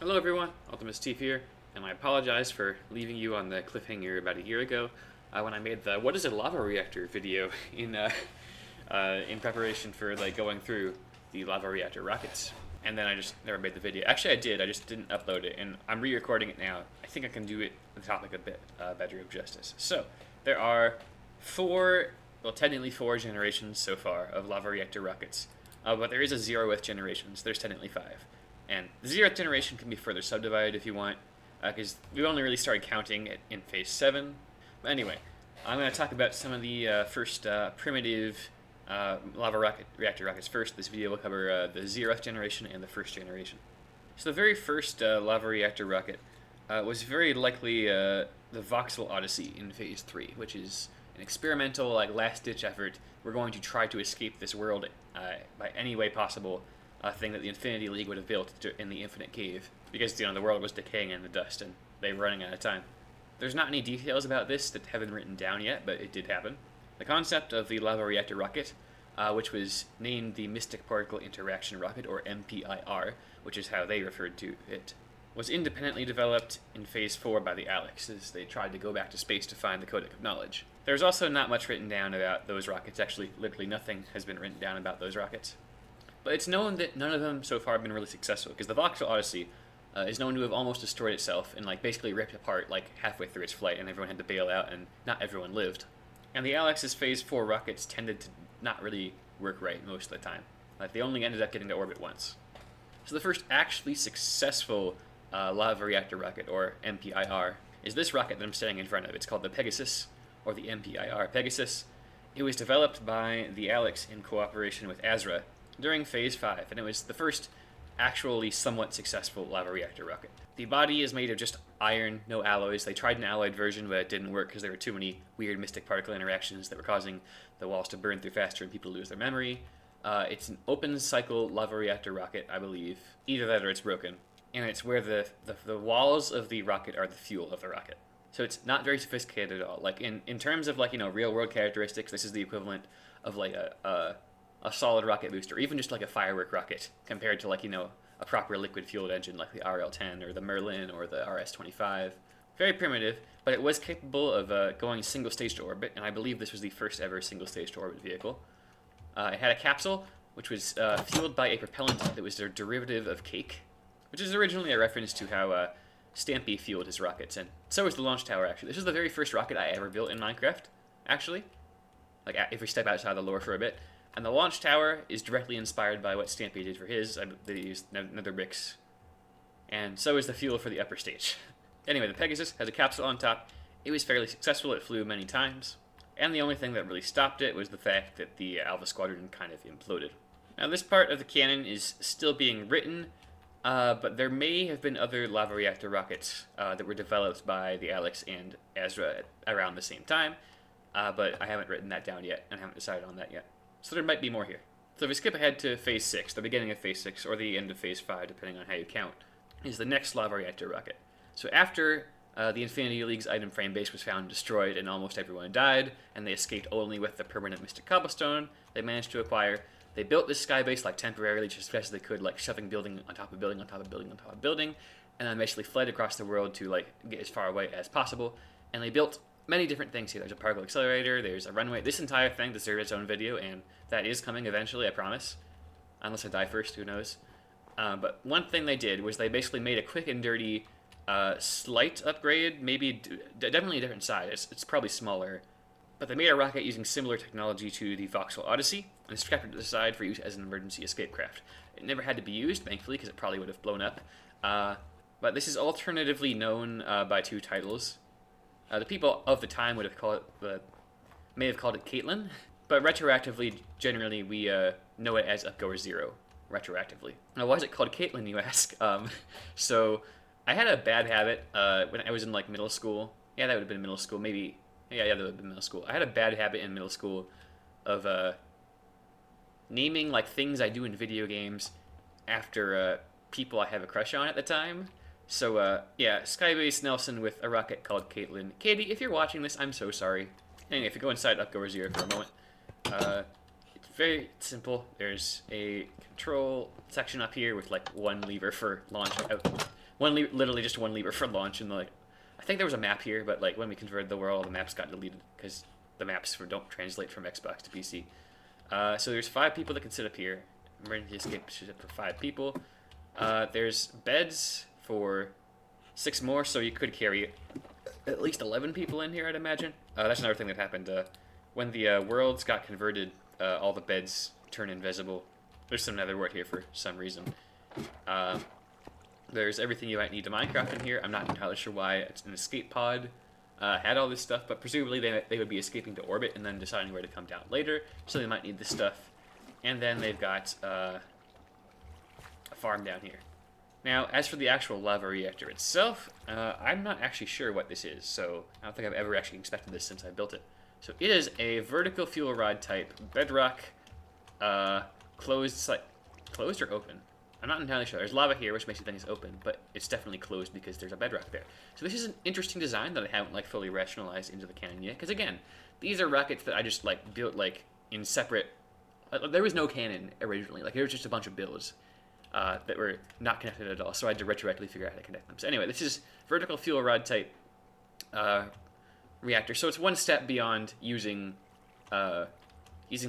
Hello everyone, Ultimate Steve here, and I apologize for leaving you on the cliffhanger about a year ago when I made the "What is a lava reactor" video in preparation for like going through the lava reactor rockets, and then I just never made the video. Actually, I did, I just didn't upload it, and I'm re-recording it now. I think I can do it the topic a bit better of justice. So there are four, well, technically four generations so far of lava reactor rockets, but there is a zeroth generation, so there's technically five. And the zeroth generation can be further subdivided if you want, because we only really started counting it in phase 7. But anyway, I'm going to talk about some of the first primitive reactor rockets first. This video will cover the zeroth generation and the first generation. So the very first lava reactor rocket was very likely the Voxel Odyssey in phase 3, which is an experimental, like, last-ditch effort. We're going to try to escape this world by any way possible, thing that the Infinity League would have built in the Infinite Cave, because the world was decaying in the dust and they were running out of time. There's not any details about this that have been written down yet, but it did happen. The concept of the lava reactor rocket, which was named the Mystic Particle Interaction Rocket, or MPIR, which is how they referred to it, was independently developed in Phase 4 by the Alex, as they tried to go back to space to find the Codec of Knowledge. There's also not much written down about those rockets. Actually, literally nothing has been written down about those rockets. But it's known that none of them so far have been really successful, because the Voxel Odyssey is known to have almost destroyed itself and basically ripped apart halfway through its flight, and everyone had to bail out, and not everyone lived. And the Alex's Phase 4 rockets tended to not really work right most of the time. They only ended up getting to orbit once. So the first actually successful lava reactor rocket, or MPIR, is this rocket that I'm standing in front of. It's called the Pegasus, or the MPIR Pegasus. It was developed by the Alex in cooperation with Azra during Phase 5, and it was the first actually somewhat successful lava reactor rocket. The body is made of just iron, no alloys. They tried an alloyed version, but it didn't work because there were too many weird mystic particle interactions that were causing the walls to burn through faster and people to lose their memory. It's an open cycle lava reactor rocket, I believe. Either that or it's broken. And it's where the walls of the rocket are the fuel of the rocket. So it's not very sophisticated at all. In terms of real world characteristics, this is the equivalent of a solid rocket booster, or even just a firework rocket, compared to a proper liquid fueled engine like the RL-10 or the Merlin or the RS-25. Very primitive, but it was capable of going single stage to orbit, and I believe this was the first ever single stage to orbit vehicle. It had a capsule which was fueled by a propellant that was a derivative of cake, which is originally a reference to how Stampy fueled his rockets, and so was the launch tower. Actually, this is the very first rocket I ever built in Minecraft. Actually, if we step outside the lore for a bit. And the launch tower is directly inspired by what Stampy did for his. They used nether bricks. And so is the fuel for the upper stage. Anyway, the Pegasus has a capsule on top. It was fairly successful. It flew many times. And the only thing that really stopped it was the fact that the Alpha Squadron kind of imploded. Now, this part of the canon is still being written, but there may have been other lava reactor rockets that were developed by the Alex and Azra around the same time, but I haven't written that down yet, and haven't decided on that yet. So there might be more here. So if we skip ahead to Phase 6, the beginning of Phase 6, or the end of Phase 5, depending on how you count, is the next lava reactor rocket. So after the Infinity League's item frame base was found destroyed and almost everyone died, and they escaped only with the permanent Mystic Cobblestone they managed to acquire, they built this sky base temporarily, just as fast as they could, shoving building on top of building on top of building on top of building, and then basically fled across the world to get as far away as possible. And they built many different things here. There's a particle accelerator, there's a runway. This entire thing deserves its own video, and that is coming eventually, I promise. Unless I die first, who knows. But one thing they did was they basically made a quick and dirty slight upgrade, definitely a different size. It's probably smaller. But they made a rocket using similar technology to the Voxel Odyssey, and strapped it to the side for use as an emergency escape craft. It never had to be used, thankfully, because it probably would have blown up. But this is alternatively known by two titles. The people of the time may have called it Caitlin, but retroactively, generally, we know it as Upgoer Zero, retroactively. Now, why is it called Caitlin, you ask? So, I had a bad habit when I was in middle school. Yeah, that would have been middle school, maybe. Yeah, that would have been middle school. I had a bad habit in middle school of naming things I do in video games after people I have a crush on at the time. So, yeah, Skybase Nelson with a rocket called Caitlin. Katie, if you're watching this, I'm so sorry. Anyway, if you go inside Upgoer Zero for a moment, it's very simple. There's a control section up here with one lever for launching out Literally just one lever for launch, and like, I think there was a map here, but like when we converted the world, the maps got deleted because the maps don't translate from Xbox to PC. So there's 5 people that can sit up here. Emergency escape ship for 5 people. There's beds for 6 more, so you could carry at least 11 people in here, I'd imagine. That's another thing that happened. When the worlds got converted, all the beds turn invisible. There's some netherwort here for some reason. There's everything you might need to Minecraft in here. I'm not entirely sure why it's an escape pod had all this stuff, but presumably they would be escaping to orbit and then deciding where to come down later, so they might need this stuff. And then they've got a farm down here. Now, as for the actual lava reactor itself, I'm not actually sure what this is, so I don't think I've ever actually inspected this since I built it. So it is a vertical fuel rod type bedrock, closed or open? I'm not entirely sure. There's lava here, which makes you think it's open, but it's definitely closed because there's a bedrock there. So this is an interesting design that I haven't like fully rationalized into the canon yet. Because again, these are rockets that I just like built like in separate. There was no canon originally. Like there was just a bunch of builds that were not connected at all. So I had to retroactively figure out how to connect them. So anyway, this is vertical fuel rod type reactor. So it's one step beyond using the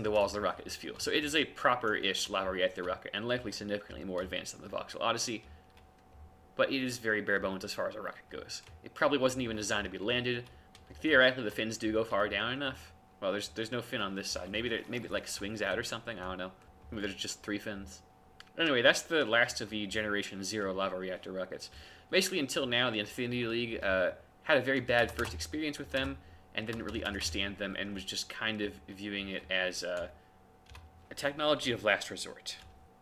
walls of the rocket as fuel. So it is a proper-ish lava reactor rocket, and likely significantly more advanced than the Voxel Odyssey, but it is very bare bones as far as a rocket goes. It probably wasn't even designed to be landed. Like, theoretically, the fins do go far down enough. Well, there's no fin on this side. Maybe it like swings out or something. I don't know. Maybe there's just 3 fins. Anyway, that's the last of the Generation 0 lava reactor rockets. Basically, until now, the Infinity League had a very bad first experience with them, and didn't really understand them, and was just kind of viewing it as a technology of last resort.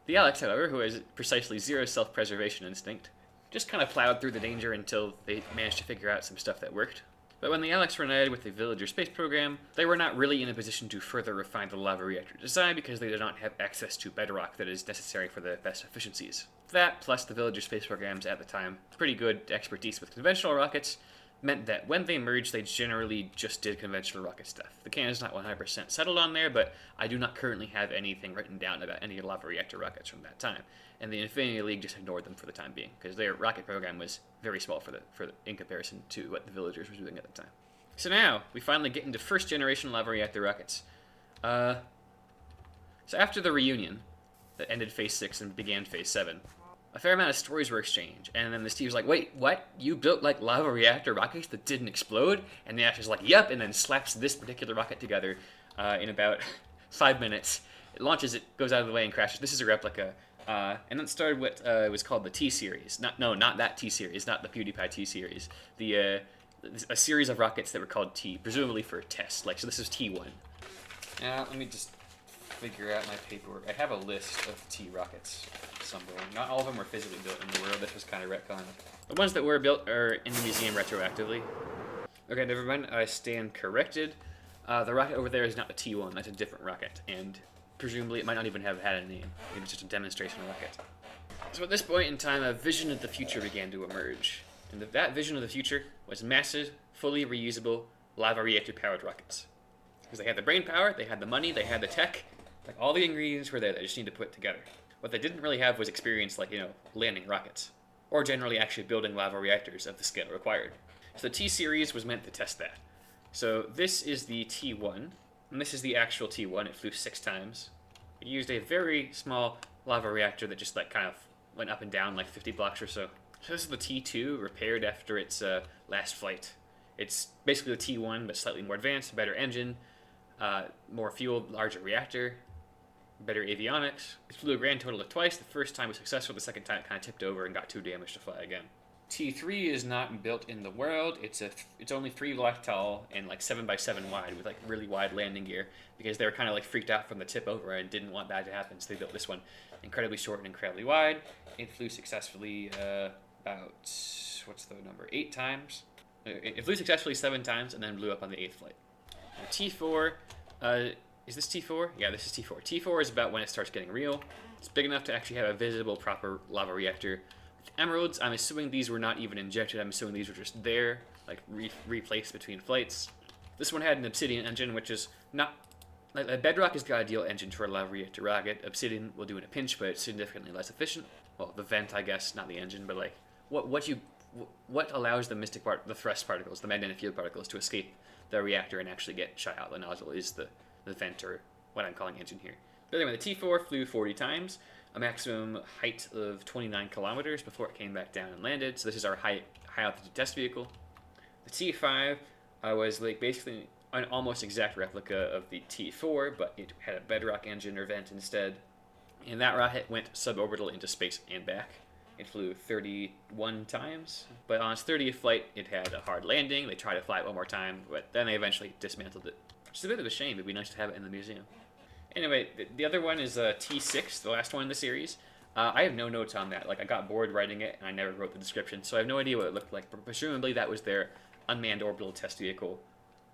The Alex, however, who has precisely 0 self-preservation instinct, just kind of plowed through the danger until they managed to figure out some stuff that worked. But when the Alex reunited with the Villager space program, they were not really in a position to further refine the lava reactor design because they did not have access to bedrock that is necessary for the best efficiencies. That, plus the Villager space programs at the time, pretty good expertise with conventional rockets, meant that when they merged, they generally just did conventional rocket stuff. The canon is not 100% settled on there, but I do not currently have anything written down about any lava reactor rockets from that time. And the Infinity League just ignored them for the time being, because their rocket program was very small in comparison to what the Villagers were doing at the time. So now, we finally get into first generation lava reactor rockets. So after the reunion that ended Phase 6 and began Phase 7, a fair amount of stories were exchanged, and then the Steve's like, wait, what? You built, like, lava reactor rockets that didn't explode? And the Ash is like, yep, and then slaps this particular rocket together in about 5 minutes. It launches, it goes out of the way and crashes. This is a replica. And then started what was called the T-Series. Not that T-Series, not the PewDiePie T-Series. A series of rockets that were called T, presumably for test. Like, so this is T1. Now, let me just figure out my paperwork. I have a list of T rockets somewhere. Not all of them were physically built in the world. This was kind of retcon. The ones that were built are in the museum retroactively. Okay, never mind. I stand corrected. The rocket over there is not the T1. That's a different rocket, and presumably it might not even have had a name. Maybe it's just a demonstration rocket. So at this point in time, a vision of the future began to emerge. And that vision of the future was massive, fully reusable, lava reactor-powered rockets. Because they had the brain power, they had the money, they had the tech. Like, all the ingredients were there. They just need to put together. What they didn't really have was experience, like, landing rockets. Or generally actually building lava reactors of the scale required. So the T-Series was meant to test that. So this is the T1, and this is the actual T1. It flew 6 times. It used a very small lava reactor that just, like, kind of went up and down, like, 50 blocks or so. So this is the T2, repaired after its last flight. It's basically the T1, but slightly more advanced, better engine, more fuel, larger reactor, better avionics. It flew a grand total of twice. The first time was successful. The second time it kind of tipped over and got too damaged to fly again. T3 is not built in the world. It's only 3 block tall and like 7 by 7 wide with like really wide landing gear because they were kind of like freaked out from the tip over and didn't want that to happen. So they built this one incredibly short and incredibly wide. It flew successfully about, what's the number, 8 times. It flew successfully 7 times and then blew up on the 8th flight. Now, T4, is this T4? Yeah, this is T4. T4 is about when it starts getting real. It's big enough to actually have a visible, proper lava reactor. With emeralds, I'm assuming these were not even injected. I'm assuming these were just there, like replaced between flights. This one had an obsidian engine, which is not... Like, Bedrock has got a ideal engine for a lava reactor rocket. Obsidian will do in a pinch, but it's significantly less efficient. Well, the vent, I guess, not the engine, but like what allows the thrust particles, the magnetic field particles, to escape the reactor and actually get shot out the nozzle is the vent, or what I'm calling engine here. But anyway, the T4 flew 40 times, a maximum height of 29 kilometers before it came back down and landed. So this is our high altitude test vehicle. The T5 was like basically an almost exact replica of the T4, but it had a bedrock engine or vent instead. And that rocket went suborbital into space and back. It flew 31 times, but on its 30th flight, it had a hard landing. They tried to fly it one more time, but then they eventually dismantled it. Which is a bit of a shame. It'd be nice to have it in the museum. Anyway, the other one is T6, the last one in the series. I have no notes on that. Like, I got bored writing it, and I never wrote the description, so I have no idea what it looked like. But presumably, that was their unmanned orbital test vehicle.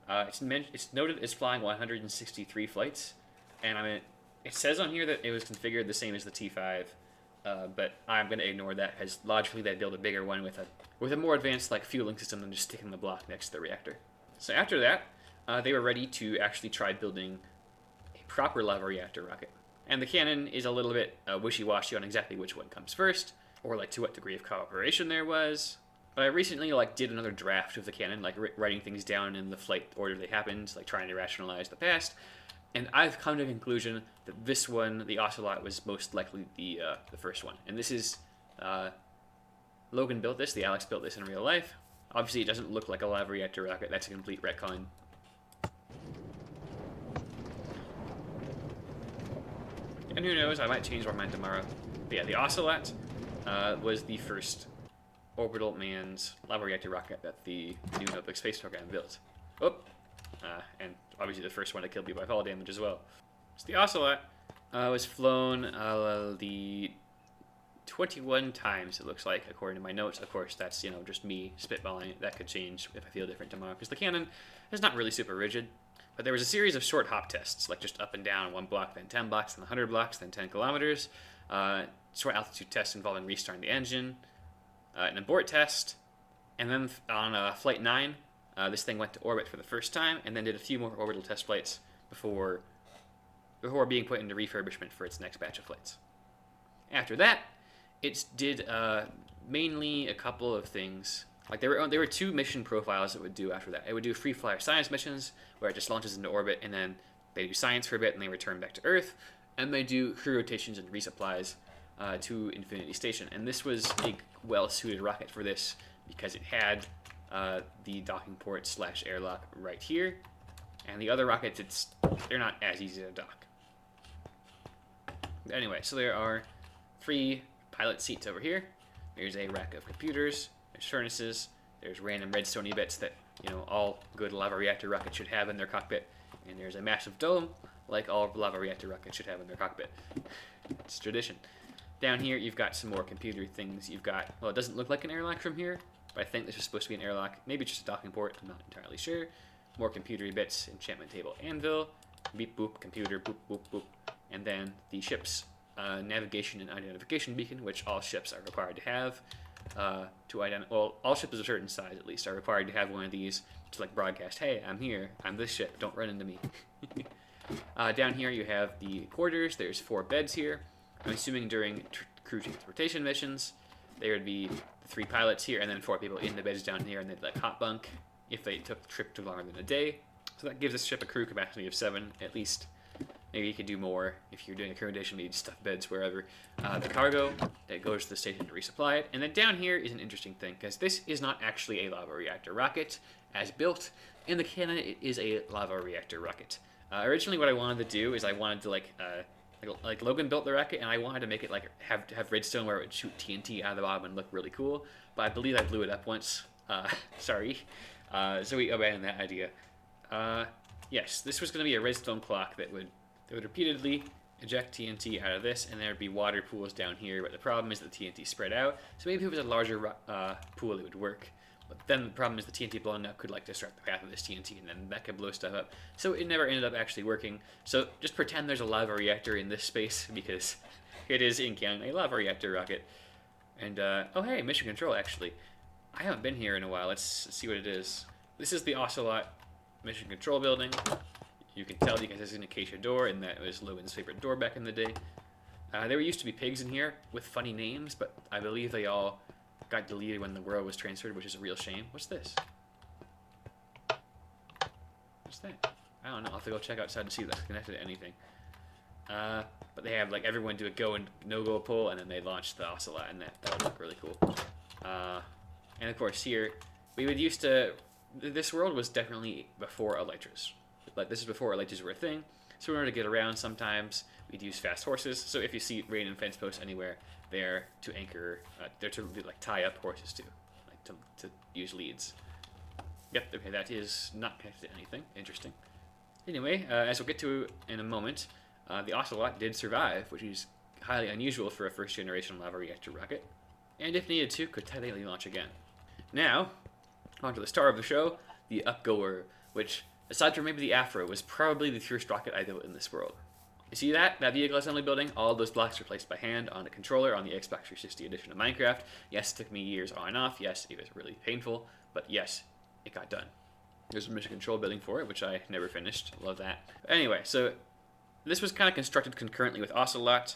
It's noted as flying 163 flights, and I mean, it says on here that it was configured the same as the T5. But I'm going to ignore that, because logically they'd build a bigger one with a more advanced like fueling system than just sticking the block next to the reactor. So after that, they were ready to actually try building a proper lava reactor rocket. And the canon is a little bit wishy-washy on exactly which one comes first, or like to what degree of cooperation there was. But I recently did another draft of the canon, writing things down in the flight order they happened, trying to rationalize the past. And I've come to the conclusion that this one, the Ocelot, was most likely the first one. And this is, Logan built this, the Alex built this in real life. Obviously, it doesn't look like a lava reactor rocket. That's a complete retcon. And who knows, I might change my mind tomorrow. But yeah, the Ocelot was the first orbital manned lava reactor rocket that the new Notebook space program built. Oh! And obviously the first one to kill people by fall damage as well. So the Ocelot was flown the 21 times, it looks like, according to my notes. Of course, that's, just me spitballing it. That could change if I feel different tomorrow, because the cannon is not really super rigid. But there was a series of short hop tests, like just up and down, 1 block, then 10 blocks, then 100 blocks, then 10 kilometers. Short altitude tests involving restarting the engine, an abort test, and then on Flight 9, this thing went to orbit for the first time, and then did a few more orbital test flights before being put into refurbishment for its next batch of flights. After that, it did mainly a couple of things. Like there were 2 mission profiles it would do after that. It would do free flyer science missions, where it just launches into orbit, and then they do science for a bit, and they return back to Earth, and they do crew rotations and resupplies to Infinity Station. And this was a well-suited rocket for this, because it had the docking port / airlock right here, and the other rockets, they're not as easy to dock. Anyway, so there are 3 pilot seats over here. There's a rack of computers, there's furnaces, there's random redstone bits that all good lava reactor rockets should have in their cockpit, and there's a massive dome like all lava reactor rockets should have in their cockpit. It's tradition. Down here you've got some more computer things. You've got, well, it doesn't look like an airlock from here, but I think this is supposed to be an airlock. Maybe it's just a docking port, I'm not entirely sure. More computery bits, enchantment table, anvil, beep boop, computer, boop boop boop, and then the ship's navigation and identification beacon, which all ships are required to have. Well, all ships of a certain size at least are required to have one of these to broadcast, hey, I'm here, I'm this ship, don't run into me. Down here you have the quarters. There's 4 beds here. I'm assuming during crew transportation missions there would be 3 pilots here and then 4 people in the beds down here, and they'd hot bunk if they took the trip to longer than a day. So that gives this ship a crew capacity of 7 at least. Maybe you could do more if you're doing a crew rotation, maybe stuff beds wherever. The cargo that goes to the station to resupply it. And then down here is an interesting thing, because this is not actually a lava reactor rocket as built. In the canon, it is a lava reactor rocket. Originally, what I wanted to do is I wanted to like Logan built the rocket, and I wanted to make it have redstone where it would shoot TNT out of the bottom and look really cool. But I believe I blew it up once. Sorry. So we abandoned that idea. Yes, this was going to be a redstone clock that would repeatedly eject TNT out of this, and there'd be water pools down here, but the problem is that the TNT spread out, so maybe if it was a larger pool it would work. But then the problem is the TNT blowing up could disrupt the path of this TNT, and then that could blow stuff up. So it never ended up actually working. So just pretend there's a lava reactor in this space, because it is in canon a lava reactor rocket. And oh hey, mission control actually. I haven't been here in a while. Let's see what it is. This is the Ocelot mission control building. You can tell because there's an acacia door, and that was Logan's favorite door back in the day. There used to be pigs in here with funny names, but I believe they all got deleted when the world was transferred, which is a real shame. What's this? What's that? I don't know. I'll have to go check outside to see if that's connected to anything. But they have like everyone do a go and no-go pull, and then they launch the Ocelot, and that would look really cool. And of course here, we would used to... This world was definitely before Elytras. Like, this is before Elytras were a thing. So in order to get around sometimes, we'd use fast horses. So if you see rain and fence posts anywhere, they're to anchor, they're to like tie up horses to, like to use leads. Yep, okay, that is not connected to anything. Interesting. Anyway, as we'll get to in a moment, the Ocelot did survive, which is highly unusual for a first-generation lava reactor rocket, and if needed to, could technically launch again. Now, on to the star of the show, the Upgoer, which, aside from maybe the Afro, was probably the first rocket I built in this world. You see that vehicle assembly building? All those blocks were placed by hand on a controller on the Xbox 360 edition of Minecraft. Yes, it took me years on and off. Yes, it was really painful, but yes, it got done. There's a mission control building for it, which I never finished. Love that. But anyway, so this was kind of constructed concurrently with Ocelot,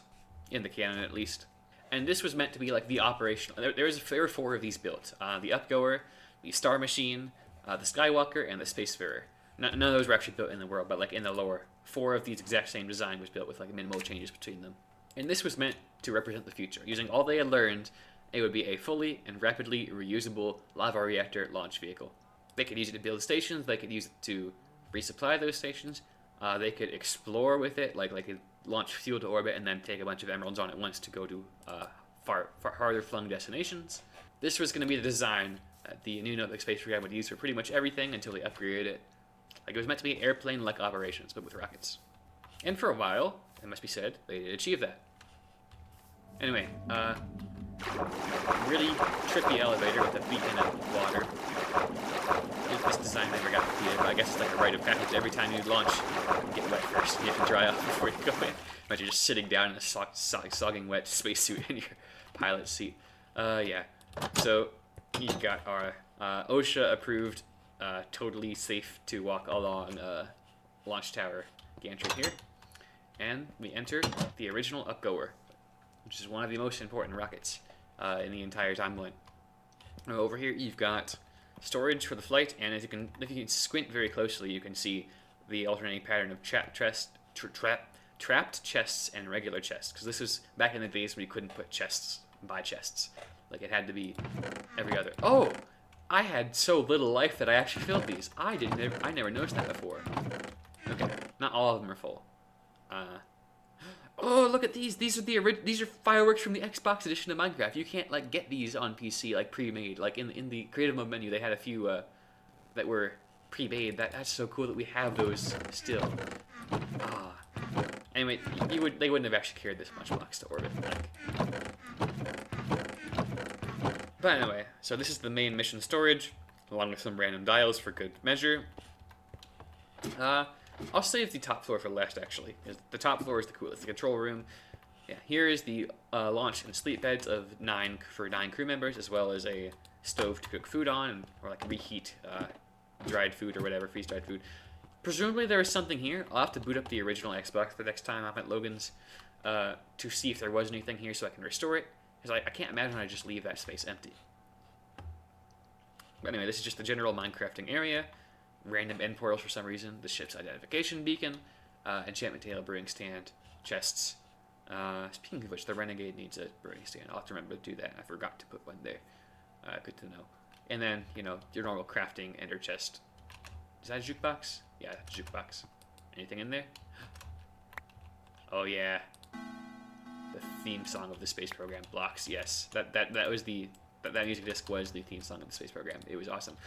in the canon at least. And this was meant to be like the operational... There were 4 of these built. The Upgoer, the Star Machine, the Skywalker, and the Spacefarer. None of those were actually built in the world, but like in the lore, 4 of these exact same design was built with like minimal changes between them. And this was meant to represent the future. Using all they had learned, it would be a fully and rapidly reusable lava reactor launch vehicle. They could use it to build stations, they could use it to resupply those stations, they could explore with it, like launch fuel to orbit and then take a bunch of emeralds on it once to go to far farther flung destinations. This was going to be the design that the New Notebook Space Program would use for pretty much everything until they upgraded it. Like, it was meant to be airplane-like operations, but with rockets. And for a while, it must be said, they did achieve that. Anyway, really trippy elevator with a beacon of water. This design never got completed, but I guess it's like a rite of passage. Every time you launch, you get wet first. You have to dry off before you go in. Imagine just sitting down in a sogging wet spacesuit in your pilot seat. Yeah. So, you've got our OSHA-approved, totally safe to walk along launch tower gantry here. And we enter the original Upgoer, which is one of the most important rockets in the entire timeline. Over here, you've got storage for the flight, and if you can squint very closely, you can see the alternating pattern of trapped chests and regular chests. Because this was back in the days when you couldn't put chests by chests. Like, it had to be every other. Oh, I had so little life that I actually filled these. I never noticed that before. Okay, not all of them are full. Oh, look at these. These are fireworks from the Xbox edition of Minecraft. You can't like get these on PC like pre-made. Like in the creative mode menu, they had a few that were pre-made. That's so cool that we have those still. Anyway, they wouldn't have actually carried this much blocks to orbit. But anyway, so this is the main mission storage, along with some random dials for good measure. I'll save the top floor for last, actually. The top floor is the coolest. The control room. Yeah, here is the launch and sleep beds of 9 crew members, as well as a stove to cook food on, or like reheat dried food or whatever, freeze-dried food. Presumably there is something here. I'll have to boot up the original Xbox the next time I'm at Logan's to see if there was anything here so I can restore it. Because I can't imagine I just leave that space empty. But anyway, this is just the general Minecrafting area. Random end portals for some reason, the ship's identification beacon, enchantment table, brewing stand, chests. Speaking of which, the Renegade needs a brewing stand. I'll have to remember to do that. I forgot to put one there. Good to know. And then, you know, your normal crafting ender chest. Is that a jukebox? Yeah, that's a jukebox. Anything in there? Oh yeah. The theme song of the space program, Blocks. Yes, that was that music disc was the theme song of the space program. It was awesome.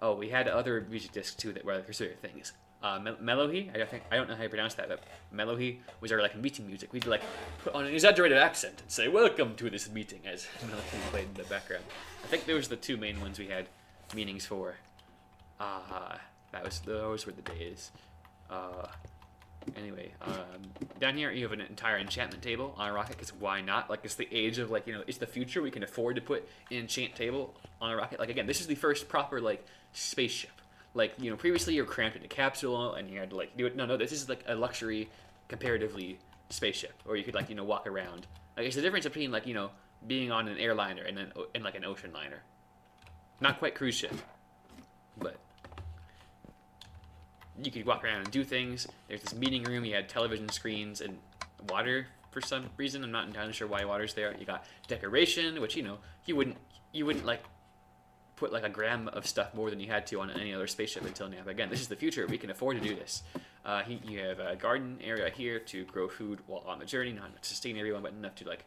Oh, we had other music discs too that were considered things. Melohi, I don't know how you pronounce that, but Melohi was our like meeting music. We'd like put on an exaggerated accent and say "Welcome to this meeting" as Melohi played in the background. I think those were the 2 main ones we had meanings for. Those were the days. Anyway, down here you have an entire enchantment table on a rocket, because why not? Like, it's the age of, like, you know, it's the future. We can afford to put an enchant table on a rocket. Like, again, this is the first proper, like, spaceship. Like, you know, previously you were cramped in a capsule and you had to, like, do it. No, this is, like, a luxury, comparatively, spaceship. Or you could, like, you know, walk around. Like, it's the difference between, like, you know, being on an airliner and then in like an ocean liner. Not quite cruise ship, but you could walk around and do things. There's this meeting room. You had television screens and water for some reason. I'm not entirely sure why water's there. You got decoration, which you wouldn't like put like a gram of stuff more than you had to on any other spaceship until now. But again, this is the future. We can afford to do this. You have a garden area here to grow food while on the journey, not to sustain everyone, but enough to like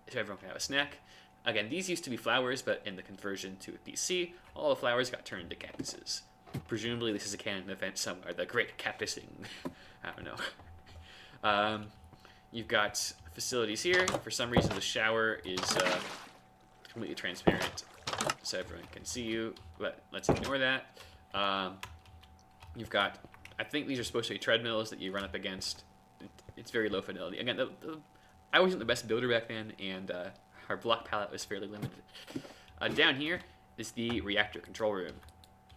so everyone can have a snack. Again, these used to be flowers, but in the conversion to a PC, all the flowers got turned into cactuses. Presumably, this is a canon event somewhere. The Great Cactusing. I don't know. You've got facilities here. For some reason, the shower is completely transparent, so everyone can see you. But let's ignore that. You've got, I think these are supposed to be treadmills that you run up against. It's very low fidelity. Again, I wasn't the best builder back then, and our block palette was fairly limited. Down here is the reactor control room.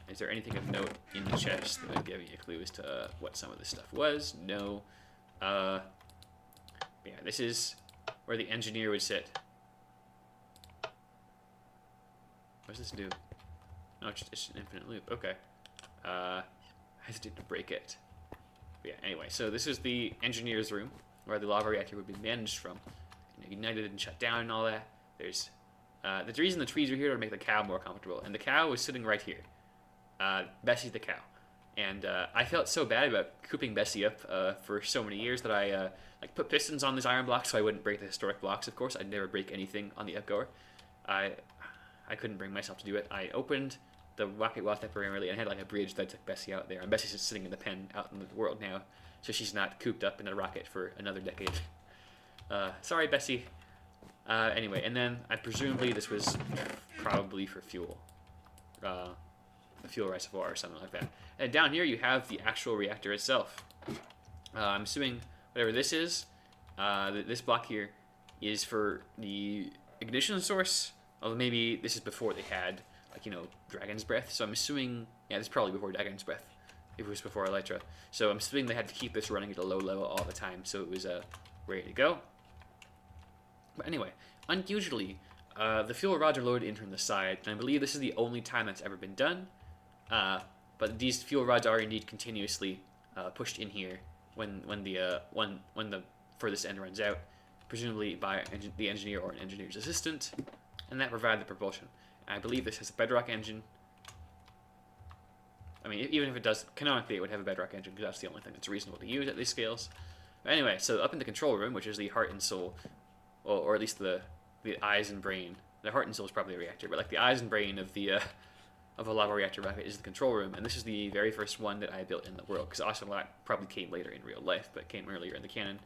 Is there anything of note in the chest that would give you a clue as to what some of this stuff was? No. Yeah, this is where the engineer would sit. What does this do? No, it's just an infinite loop. Okay. I hesitate to break it. But yeah, anyway, so this is the engineer's room, where the lava reactor would be managed from. Ignited and shut down and all that. There's the reason the trees are here to make the cow more comfortable, and the cow was sitting right here. Bessie's the cow, and I felt so bad about cooping Bessie up for so many years that I like put pistons on these iron blocks so I wouldn't break the historic blocks. Of course, I'd never break anything on the upgoer. I couldn't bring myself to do it. I opened the rocket well temporarily and had like a bridge that took Bessie out there, and Bessie's just sitting in the pen out in the world now, so she's not cooped up in a rocket for another decade. Sorry, Bessie. Anyway, and then presumably this was probably for fuel. A fuel reservoir or something like that. And down here you have the actual reactor itself. I'm assuming whatever this is, this block here, is for the ignition source. Although maybe this is before they had, like, Dragon's Breath. So I'm assuming, yeah, this is probably before Dragon's Breath. If it was before Elytra. So I'm assuming they had to keep this running at a low level all the time, so it was ready to go. But anyway, unusually, the fuel rods are loaded in from the side, and I believe this is the only time that's ever been done. But these fuel rods are indeed continuously pushed in here when the furthest end runs out, presumably by the engineer or an engineer's assistant, and that provides the propulsion. And I believe this has a bedrock engine. I mean, even if it does, canonically it would have a bedrock engine because that's the only thing that's reasonable to use at these scales. But anyway, so up in the control room, which is the heart and soul, or at least the eyes and brain. The heart and soul is probably a reactor, but like the eyes and brain of a lava reactor rocket is the control room, and this is the very first one that I built in the world, because Ocelot probably came later in real life, but came earlier in the canon.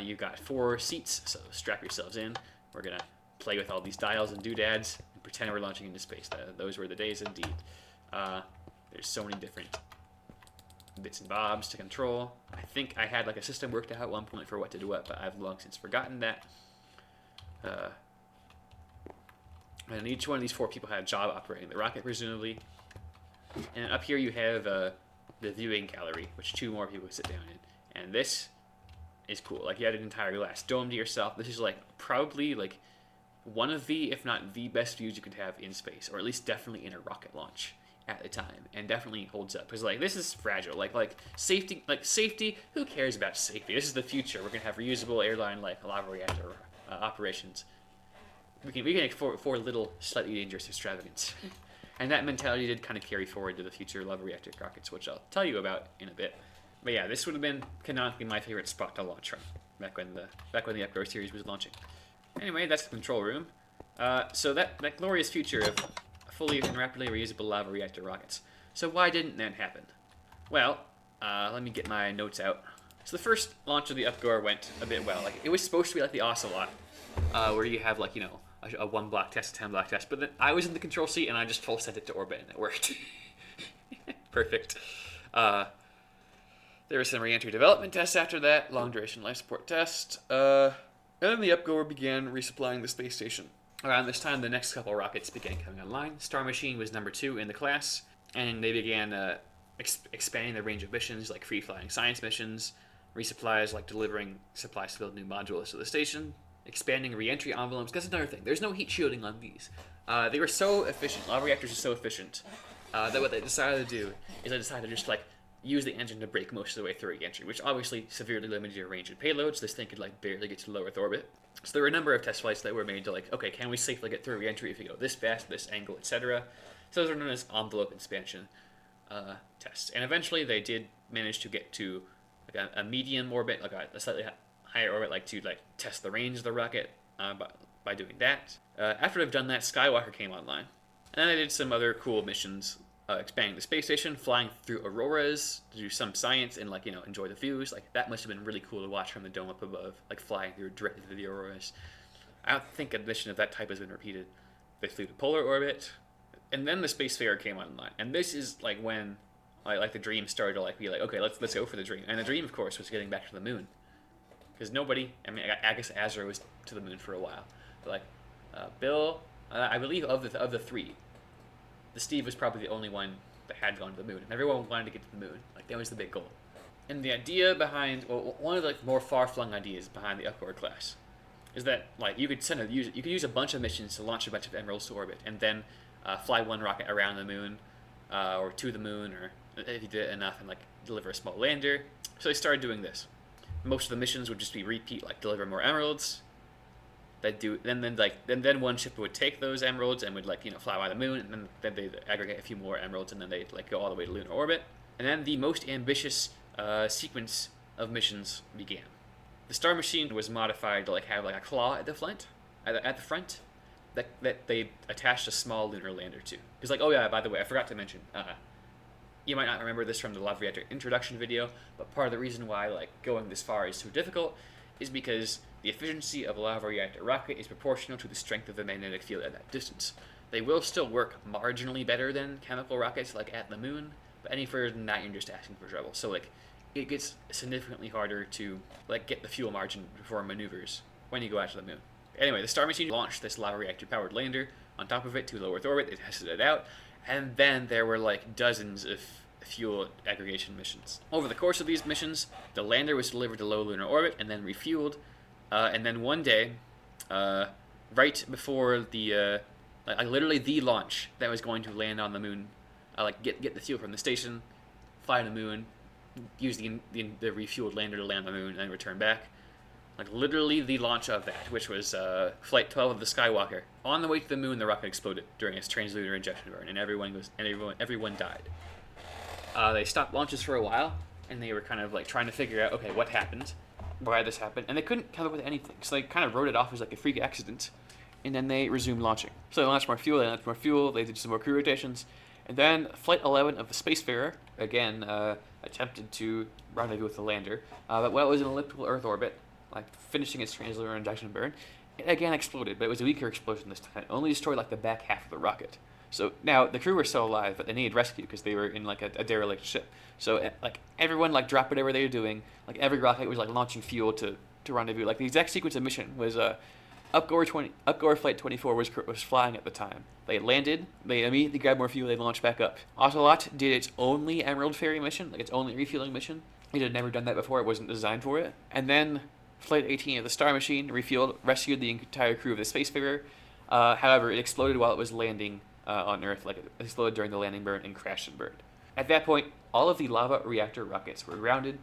You got 4 seats, so strap yourselves in. We're gonna play with all these dials and doodads and pretend we're launching into space. Those were the days indeed. There's so many different bits and bobs to control. I think I had like a system worked out at one point for what to do what, but I've long since forgotten that. And each one of these 4 people had a job operating the rocket, presumably. And up here you have the viewing gallery, which 2 more people sit down in. And this is cool. Like, you had an entire glass dome to yourself. This is like probably like one of the, if not the best views you could have in space, or at least definitely in a rocket launch at the time, and definitely holds up. Because like, this is fragile. Like safety. Who cares about safety? This is the future. We're gonna have reusable airline like lava reactor operations. We can afford little slightly dangerous extravagance. And that mentality did kind of carry forward to the future lava reactor rockets, which I'll tell you about in a bit. But yeah, this would have been canonically my favorite spot to launch from back when the Upgrade series was launching. Anyway, that's the control room. So that glorious future of fully and rapidly reusable lava reactor rockets. So why didn't that happen? Well, let me get my notes out. So the first launch of the Upgoer went a bit well. Like, it was supposed to be like the Ocelot, where you have like, a 1 block test, a 10 block test. But then I was in the control seat and I just full sent it to orbit and it worked. Perfect. There were some re-entry development tests after that, long duration life support test. And then the Upgoer began resupplying the space station. Around this time, the next couple rockets began coming online. Star Machine was number 2 in the class, and they began expanding their range of missions, like free-flying science missions, resupplies, like delivering supplies to build new modules to the station. expanding re-entry envelopes. That's another thing. There's no heat shielding on these. They were so efficient. Lava reactors are so efficient that what they decided to do is they decided to just like use the engine to break most of the way through re-entry, which obviously severely limited your range and payloads. This thing could like barely get to low Earth orbit. So there were a number of test flights that were made to like, okay, can we safely get through re-entry if we go this fast, this angle, etc. So those are known as envelope expansion tests. And eventually they did manage to get to like a medium orbit, like a slightly higher orbit, like to like test the range of the rocket by doing that. After they've done that, Skywalker came online, and then they did some other cool missions, expanding the space station, flying through auroras to do some science and like enjoy the views. Like that must have been really cool to watch from the dome up above, like flying through directly through the auroras. I don't think a mission of that type has been repeated. They flew to polar orbit, and then the Spacefarer came online, and this is like when like the dream started to like be like, okay, let's go for the dream. And the dream, of course, was getting back to the moon, because nobody. I mean, I guess Azra was to the moon for a while, but like Bill, I believe of the three, the Steve was probably the only one that had gone to the moon, and everyone wanted to get to the moon. Like that was the big goal. And the idea behind, well, one of the more far-flung ideas behind the Upward class is that like you could use a bunch of missions to launch a bunch of emeralds to orbit, and then fly one rocket around the moon, or to the moon, or if you did it enough, and like deliver a small lander. So they started doing this. Most of the missions would just be repeat, like deliver more emeralds. Then one ship would take those emeralds and would like fly by the moon, and then they'd aggregate a few more emeralds, and then they'd like go all the way to lunar orbit. And then the most ambitious sequence of missions began. The Star Machine was modified to like have like a claw at the front, that they attached a small lunar lander to. Because like, oh yeah, by the way, I forgot to mention. You might not remember this from the Lava Reactor introduction video, but part of the reason why like going this far is so difficult is because the efficiency of a Lava Reactor rocket is proportional to the strength of the magnetic field at that distance. They will still work marginally better than chemical rockets like at the moon, but any further than that, you're just asking for trouble. So like, it gets significantly harder to like get the fuel margin for maneuvers when you go out to the moon. Anyway, the Star Machine launched this Lava Reactor powered lander on top of it to low Earth orbit. They tested it out, and then there were like dozens of fuel aggregation missions. Over the course of these missions, the lander was delivered to low lunar orbit and then refueled. And then one day, right before the literally the launch that was going to land on the moon, like get the fuel from the station, fly to the moon, use the refueled lander to land on the moon, and then return back. Like literally the launch of that, which was Flight 12 of the Skywalker. On the way to the moon, the rocket exploded during its translunar injection burn, and everyone died. They stopped launches for a while, and they were kind of like trying to figure out, okay, what happened, why this happened, and they couldn't come up with anything. So they kind of wrote it off as like a freak accident, and then they resumed launching. So they launched more fuel, they did some more crew rotations, and then Flight 11 of the Spacefarer, again, attempted to rendezvous with the lander, but while it was in elliptical Earth orbit, like finishing its translunar injection burn, it again exploded, but it was a weaker explosion this time. It only destroyed like the back half of the rocket. So now the crew were still alive, but they needed rescue because they were in like a derelict ship. So like everyone like dropped whatever they were doing. Like every rocket was like launching fuel to rendezvous. Like the exact sequence of mission was Upgoer Flight 24 was flying at the time. They landed, they immediately grabbed more fuel, they launched back up. Ocelot did its only Emerald Ferry mission, like its only refueling mission. It had never done that before, it wasn't designed for it. And then Flight 18 of the Star Machine refueled, rescued the entire crew of the Spacefarer. However, it exploded while it was landing on Earth, like it exploded during the landing burn and crashed and burned. At that point, all of the Lava Reactor rockets were grounded,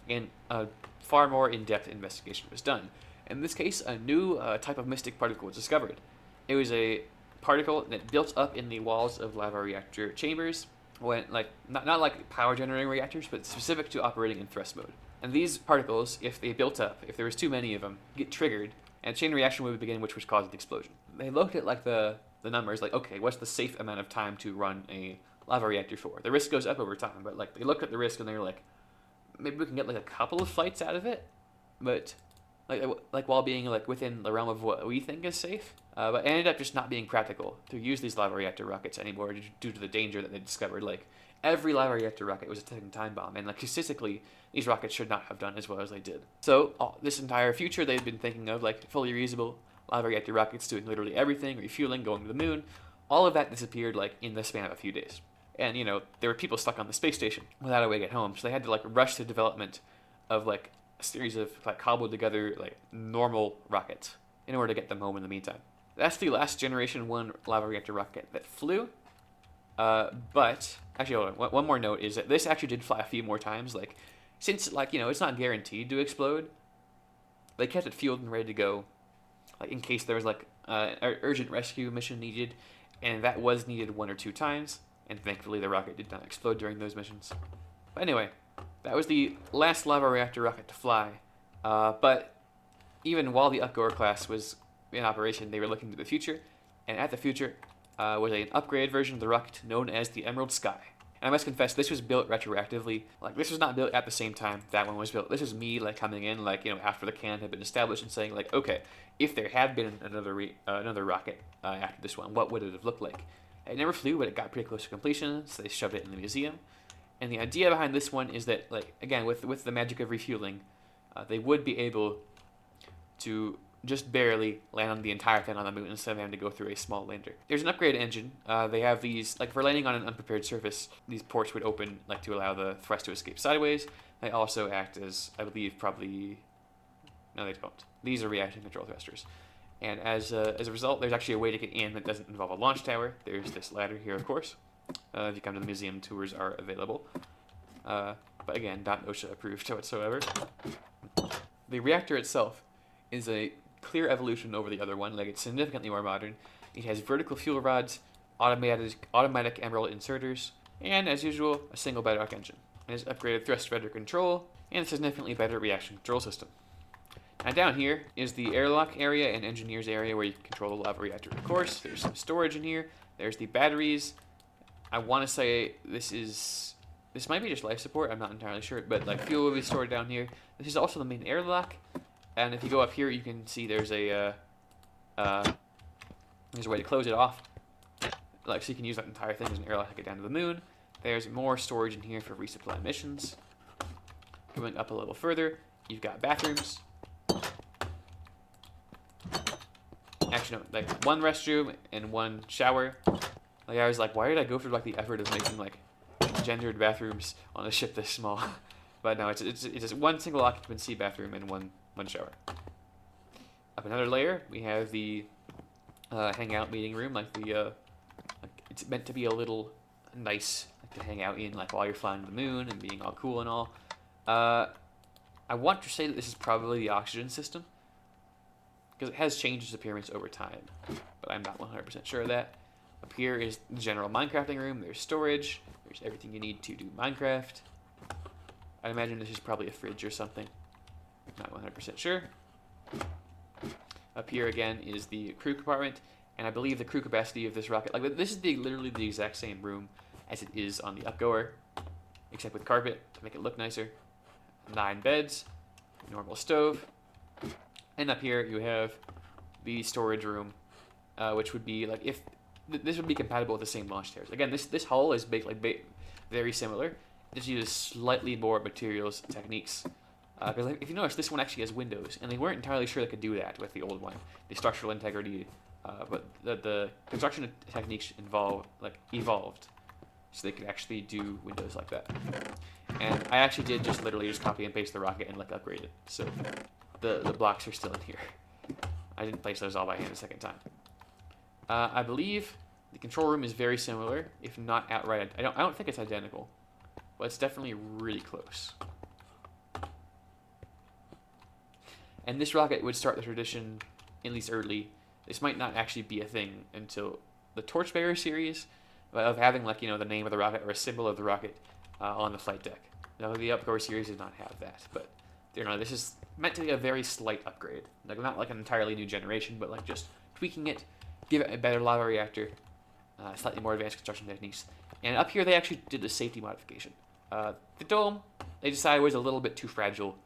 and a far more in-depth investigation was done. In this case, a new type of mystic particle was discovered. It was a particle that built up in the walls of Lava Reactor chambers, when like not like power generating reactors, but specific to operating in thrust mode. And these particles, if they built up, if there was too many of them, get triggered, and a chain reaction would begin, which would cause the explosion. They looked at like the numbers, like, okay, what's the safe amount of time to run a lava reactor for? The risk goes up over time, but like they looked at the risk and they were like, maybe we can get like a couple of flights out of it, but like while being like within the realm of what we think is safe. But it ended up just not being practical to use these lava reactor rockets anymore due to the danger that they discovered. Like every lava reactor rocket was a ticking time bomb, and like statistically, these rockets should not have done as well as they did. So this entire future, they've been thinking of like fully reusable lava reactor rockets doing literally everything, refueling, going to the moon. All of that disappeared like in the span of a few days. And there were people stuck on the space station without a way to get home, so they had to like rush the development of like a series of like cobbled together like normal rockets in order to get them home in the meantime. That's the last Generation 1 lava reactor rocket that flew. But actually, hold on. One more note is that this actually did fly a few more times. Like, since like it's not guaranteed to explode, they kept it fueled and ready to go, like in case there was like an urgent rescue mission needed, and that was needed 1 or 2 times. And thankfully, the rocket did not explode during those missions. But anyway, that was the last lava reactor rocket to fly. But even while the Upgoer class was in operation, they were looking to the future, and at the future was an upgraded version of the rocket known as the Emerald Sky. And I must confess, this was built retroactively. Like, this was not built at the same time that one was built. This was me, like, coming in, like, after the canon had been established and saying, like, okay, if there had been another rocket after this one, what would it have looked like? It never flew, but it got pretty close to completion, so they shoved it in the museum. And the idea behind this one is that, like, again, with the magic of refueling, they would be able to just barely land on the entire thing on the moon instead of having to go through a small lander. There's an upgraded engine. They have these, like, for landing on an unprepared surface, these ports would open, like, to allow the thrust to escape sideways. They also act as, I believe, probably... No, they don't. These are reaction control thrusters. And as a result, there's actually a way to get in that doesn't involve a launch tower. There's this ladder here, of course. If you come to the museum, tours are available. But again, not OSHA approved whatsoever. The reactor itself is a clear evolution over the other one. Like, it's significantly more modern. It has vertical fuel rods, automatic emerald inserters, and as usual, a single bedrock engine. It has upgraded thrust rudder control and a significantly better reaction control system. Now down here is the airlock area and engineers area where you can control the lava reactor. Of course, there's some storage in here. There's the batteries. I want to say this might be just life support. I'm not entirely sure, but like fuel will be stored down here. This is also the main airlock. And if you go up here, you can see there's a way to close it off. Like, so you can use that entire thing as an airlock to get down to the moon. There's more storage in here for resupply missions. Going up a little further, you've got bathrooms. Actually, no, like one restroom and one shower. Like, I was like, why did I go through like the effort of making like gendered bathrooms on a ship this small? But no, it's just one single occupancy bathroom and one shower. Up another layer, we have the hangout meeting room. Like it's meant to be a little nice, like, to hang out in, like while you're flying to the moon and being all cool and all. I want to say that this is probably the oxygen system, because it has changed its appearance over time, but I'm not 100% sure of that. Up here is the general Minecrafting room. There's storage. There's everything you need to do Minecraft. I imagine this is probably a fridge or something. Not 100% sure. Up here again is the crew compartment, and I believe the crew capacity of this rocket, like, this is literally the exact same room as it is on the Upgoer, except with carpet to make it look nicer. 9 beds, normal stove, and up here you have the storage room, which would be like, if this would be compatible with the same launch towers. Again, this hull is very similar. It just uses slightly more materials techniques. Because if you notice, this one actually has windows, and they weren't entirely sure they could do that with the old one. The structural integrity, but the construction techniques evolved, so they could actually do windows like that. And I actually did literally just copy and paste the rocket and like upgrade it, so the blocks are still in here. I didn't place those all by hand a second time. I believe the control room is very similar, if not outright. I don't think it's identical, but it's definitely really close. And this rocket would start the tradition, at least early. This might not actually be a thing until the Torchbearer series, of having, like, the name of the rocket or a symbol of the rocket on the flight deck. Now, the Upgoer series did not have that, but this is meant to be a very slight upgrade. Like, not like an entirely new generation, but like just tweaking it, give it a better lava reactor, slightly more advanced construction techniques. And up here, they actually did a safety modification. The dome, they decided, was a little bit too fragile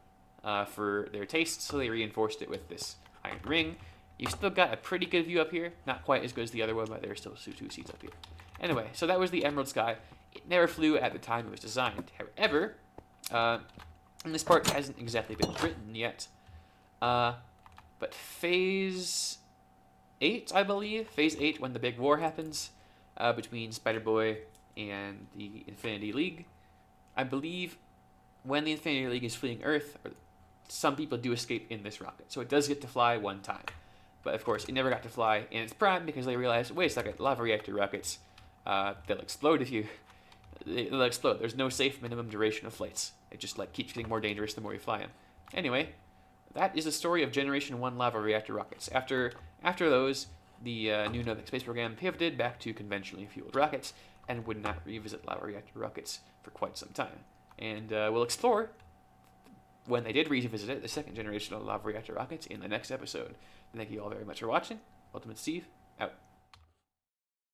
for their taste, so they reinforced it with this iron ring. You've still got a pretty good view up here, not quite as good as the other one, but there are still 2 seats up here. Anyway, so that was the Emerald Sky. It never flew at the time it was designed. However, and this part hasn't exactly been written yet, but Phase 8, I believe, Phase 8, when the big war happens between Spider-Boy and the Infinity League, I believe when the Infinity League is fleeing Earth, some people do escape in this rocket, so it does get to fly one time. But of course, it never got to fly in its prime because they realized, wait a second, lava reactor rockets, they'll explode if you. They'll explode. There's no safe minimum duration of flights. It just like keeps getting more dangerous the more you fly them. Anyway, that is the story of Generation 1 lava reactor rockets. After those, the new Novik space program pivoted back to conventionally fueled rockets and would not revisit lava reactor rockets for quite some time. And we'll explore, when they did revisit it, the second generation of lava reactor rockets in the next episode. Thank you all very much for watching. Ultimate Steve, out.